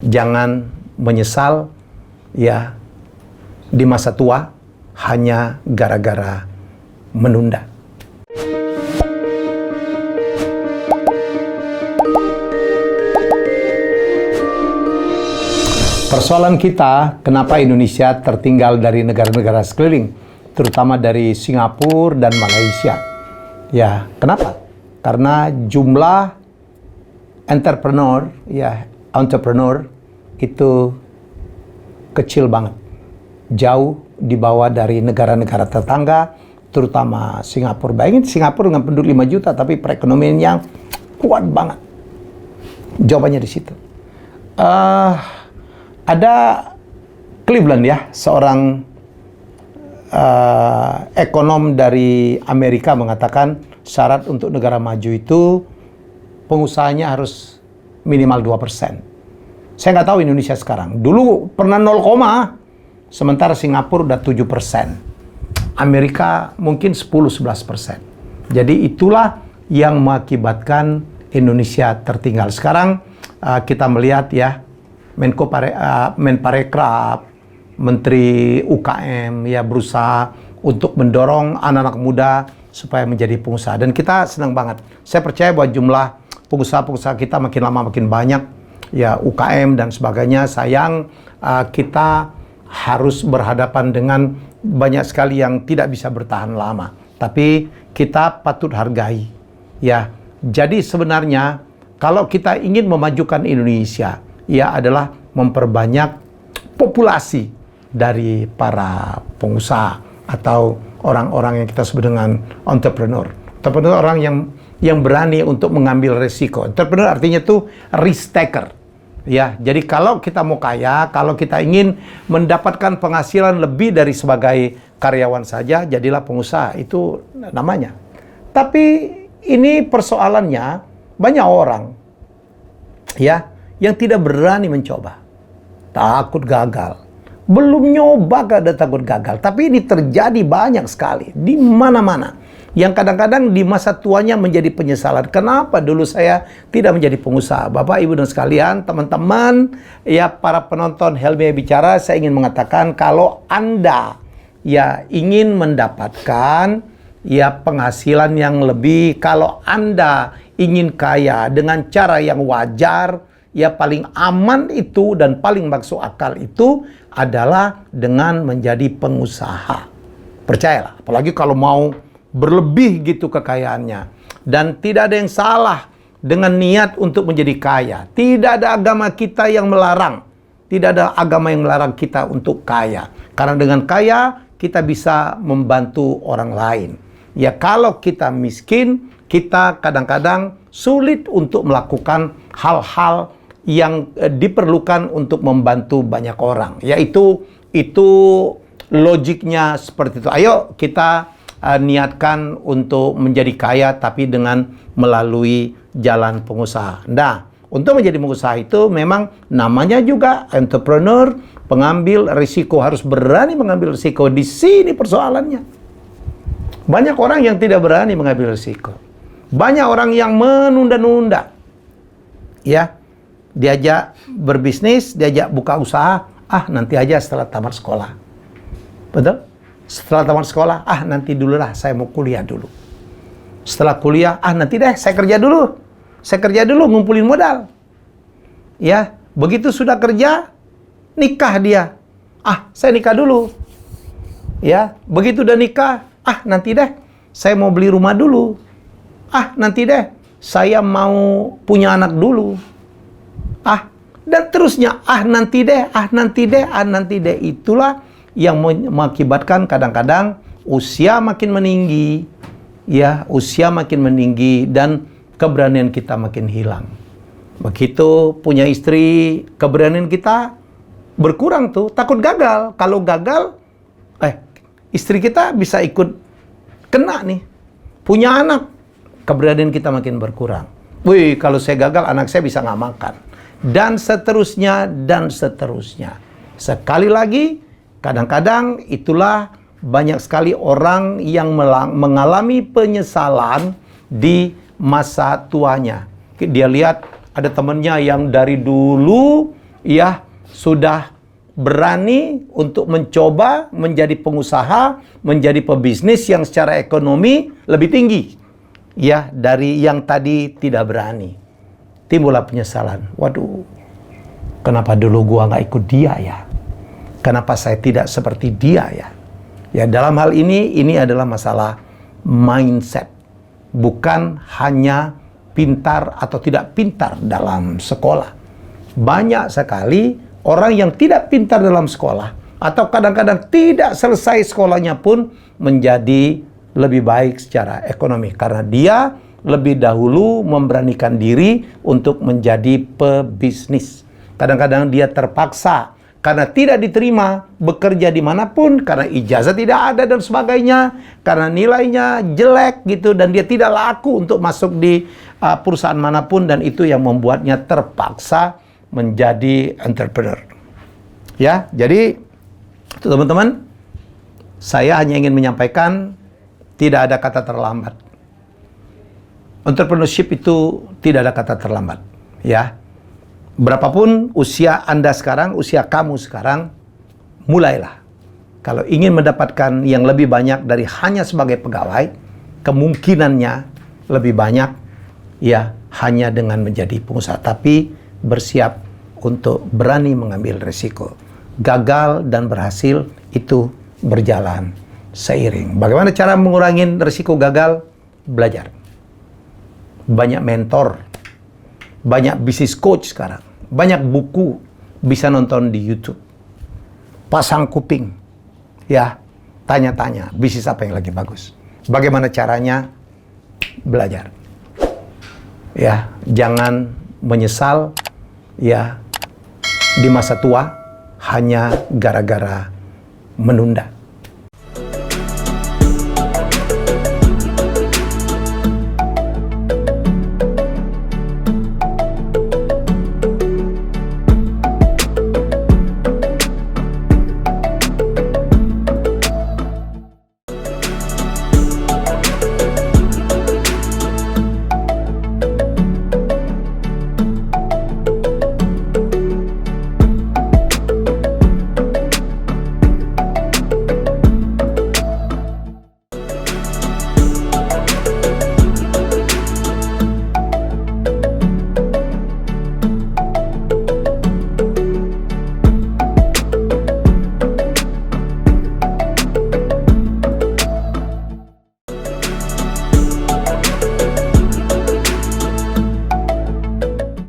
Jangan menyesal ya di masa tua hanya gara-gara menunda. Persoalan kita, kenapa Indonesia tertinggal dari negara-negara sekeliling, terutama dari Singapura dan Malaysia. Ya, kenapa? Karena jumlah entrepreneur itu kecil banget. Jauh di bawah dari negara-negara tetangga, terutama Singapura. Bayangin Singapura dengan penduduk 5 juta, tapi perekonomian yang kuat banget. Jawabannya di situ. Ada Cleveland ya, seorang ekonom dari Amerika mengatakan syarat untuk negara maju itu pengusahanya harus minimal 2%. Saya nggak tahu Indonesia sekarang. Dulu pernah 0, sementara Singapura udah 7%. Amerika mungkin 10-11%. Jadi itulah yang mengakibatkan Indonesia tertinggal. Sekarang kita melihat ya, Menparekraf, Menteri UKM ya berusaha untuk mendorong anak-anak muda supaya menjadi pengusaha. Dan kita senang banget. Saya percaya bahwa jumlah pengusaha-pengusaha kita makin lama makin banyak, ya UKM dan sebagainya. Sayang kita harus berhadapan dengan banyak sekali yang tidak bisa bertahan lama. Tapi kita patut hargai. Ya, jadi sebenarnya kalau kita ingin memajukan Indonesia, ia adalah memperbanyak populasi dari para pengusaha atau orang-orang yang kita sebut dengan entrepreneur. Entrepreneur orang yang berani untuk mengambil resiko. Entrepreneur artinya tuh risk taker. Ya, jadi kalau kita mau kaya, kalau kita ingin mendapatkan penghasilan lebih dari sebagai karyawan saja, jadilah pengusaha. Itu namanya. Tapi ini persoalannya banyak orang ya yang tidak berani mencoba. Takut gagal. Belum nyoba gak ada takut gagal. Tapi ini terjadi banyak sekali. Di mana-mana. Yang kadang-kadang di masa tuanya menjadi penyesalan. Kenapa dulu saya tidak menjadi pengusaha? Bapak, Ibu dan sekalian, teman-teman, ya para penonton Helmi Bicara, saya ingin mengatakan kalau Anda ya ingin mendapatkan ya penghasilan yang lebih, kalau Anda ingin kaya dengan cara yang wajar, ya paling aman itu dan paling masuk akal itu adalah dengan menjadi pengusaha. Percayalah, apalagi kalau mau berlebih gitu kekayaannya. Dan tidak ada yang salah dengan niat untuk menjadi kaya. Tidak ada agama kita yang melarang. Tidak ada agama yang melarang kita untuk kaya. Karena dengan kaya kita bisa membantu orang lain. Ya kalau kita miskin, kita kadang-kadang sulit untuk melakukan hal-hal yang diperlukan untuk membantu banyak orang. Yaitu itu logiknya seperti itu. Ayo kita niatkan untuk menjadi kaya tapi dengan melalui jalan pengusaha. Nah, untuk menjadi pengusaha itu memang namanya juga entrepreneur, pengambil risiko, harus berani mengambil risiko. Di sini persoalannya. Banyak orang yang tidak berani mengambil risiko. Banyak orang yang menunda-nunda. Ya. Diajak berbisnis, diajak buka usaha, nanti aja setelah tamat sekolah. Betul? Setelah tamat sekolah, nanti dulu lah, saya mau kuliah dulu. Setelah kuliah, nanti deh, saya kerja dulu. Saya kerja dulu, ngumpulin modal. Ya, begitu sudah kerja, nikah dia. Saya nikah dulu. Ya, begitu udah nikah, nanti deh, saya mau beli rumah dulu. Nanti deh, saya mau punya anak dulu. Dan terusnya, nanti deh. Itulah yang mengakibatkan kadang-kadang usia makin meninggi, ya, usia makin meninggi dan keberanian kita makin hilang. Begitu punya istri, keberanian kita berkurang tuh, takut gagal. Kalau gagal, istri kita bisa ikut kena nih. Punya anak, keberanian kita makin berkurang. Wih, kalau saya gagal, anak saya bisa nggak makan. Dan seterusnya, dan seterusnya. Sekali lagi, kadang-kadang itulah banyak sekali orang yang mengalami penyesalan di masa tuanya. Dia lihat ada temannya yang dari dulu ya sudah berani untuk mencoba menjadi pengusaha, menjadi pebisnis yang secara ekonomi lebih tinggi ya dari yang tadi tidak berani. Timbullah penyesalan. Waduh, kenapa dulu gua nggak ikut dia ya? Kenapa saya tidak seperti dia ya? Ya, dalam hal ini adalah masalah mindset. Bukan hanya pintar atau tidak pintar dalam sekolah. Banyak sekali orang yang tidak pintar dalam sekolah atau kadang-kadang tidak selesai sekolahnya pun menjadi lebih baik secara ekonomi karena dia lebih dahulu memberanikan diri untuk menjadi pebisnis. Kadang-kadang dia terpaksa karena tidak diterima bekerja dimanapun, karena ijazah tidak ada dan sebagainya, karena nilainya jelek gitu, dan dia tidak laku untuk masuk di perusahaan manapun, dan itu yang membuatnya terpaksa menjadi entrepreneur. Ya, jadi teman-teman, saya hanya ingin menyampaikan tidak ada kata terlambat. Entrepreneurship itu tidak ada kata terlambat, ya. Berapapun usia Anda sekarang, usia kamu sekarang, mulailah. Kalau ingin mendapatkan yang lebih banyak dari hanya sebagai pegawai, kemungkinannya lebih banyak, ya, hanya dengan menjadi pengusaha. Tapi bersiap untuk berani mengambil risiko. Gagal dan berhasil itu berjalan seiring. Bagaimana cara mengurangi risiko gagal? Belajar. Banyak mentor, banyak bisnis coach sekarang. Banyak buku bisa nonton di YouTube. Pasang kuping, ya, tanya-tanya bisnis apa yang lagi bagus. Bagaimana caranya? Belajar. Ya, jangan menyesal ya di masa tua hanya gara-gara menunda.